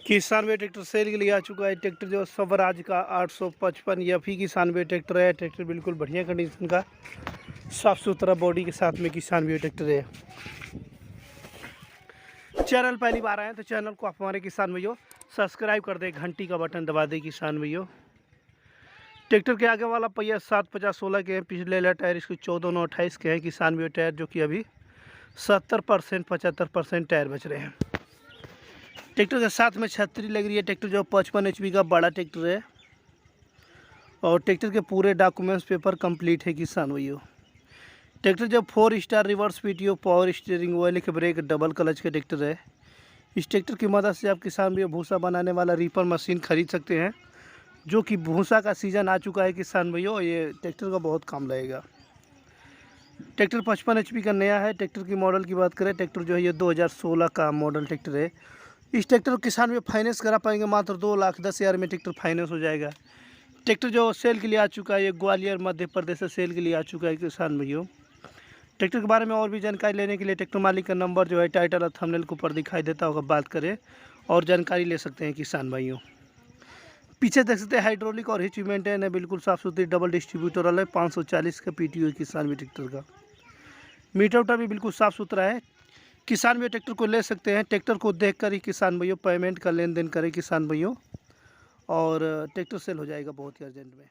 किसान वे tractor cell के लिए आ चुका है। ट्रैक्टर जो स्वराज का 855 एफई किसान वे ट्रैक्टर है। ट्रैक्टर बिल्कुल बढ़िया कंडीशन का साफ सुथरा बॉडी के साथ में किसान वे ट्रैक्टर है। चैनल पहली बार आए तो चैनल को आप हमारे किसान भैया सब्सक्राइब कर दे, घंटी का बटन दबा दे किसान भैया। ट्रैक्टर के आगे वाला पहिया 750/16 के हैं। पिछले वाला टायर इसके 14/9/28 के हैं किसान भैया टायर, जो कि अभी 70% 75% टायर बच रहे हैं। ट्रैक्टर के साथ में छतरी लग रही है। ट्रैक्टर जो 55 HP का बड़ा ट्रैक्टर है और ट्रैक्टर के पूरे डॉक्यूमेंट्स पेपर कंप्लीट है किसान भैया। ट्रैक्टर जो 4 star reverse PTO power steering oil के ब्रेक डबल क्लच का ट्रैक्टर है। इस ट्रैक्टर की मदद से आप किसान भैया भूसा बनाने वाला रीपर मशीन खरीद सकते हैं, जो कि भूसा का सीज़न आ चुका है किसान भैया। ये ट्रैक्टर का बहुत काम लगेगा। ट्रैक्टर 55 HP का नया है। ट्रैक्टर की मॉडल की बात करें, ट्रैक्टर जो है ये 2016 का मॉडल ट्रैक्टर है। इस ट्रैक्टर को किसान भी फाइनेंस करा पाएंगे, मात्र 2,10,000 में ट्रैक्टर फाइनेंस हो जाएगा। ट्रैक्टर जो सेल के लिए आ चुका है, ये ग्वालियर मध्य प्रदेश से सेल के लिए आ चुका है किसान भैया। ट्रैक्टर के बारे में और भी जानकारी लेने के लिए ट्रैक्टर मालिक का नंबर जो है टाइटल और थंबनेल के ऊपर दिखाई देता होगा, बात करें और जानकारी ले सकते हैं किसान भाइयों। पीछे देख सकते हैं हाइड्रोलिक और हिच मेंटेन है, बिल्कुल साफ सुथरी डबल डिस्ट्रीब्यूटर वाला है। 540 का PTO है किसान भी ट्रैक्टर का। मीटर उटर भी बिल्कुल साफ़ सुथरा है। किसान भैया ट्रैक्टर को ले सकते हैं। ट्रैक्टर को देखकर ही किसान भैया पेमेंट का लेन देन करें किसान भैया, और ट्रैक्टर सेल हो जाएगा बहुत ही अर्जेंट में।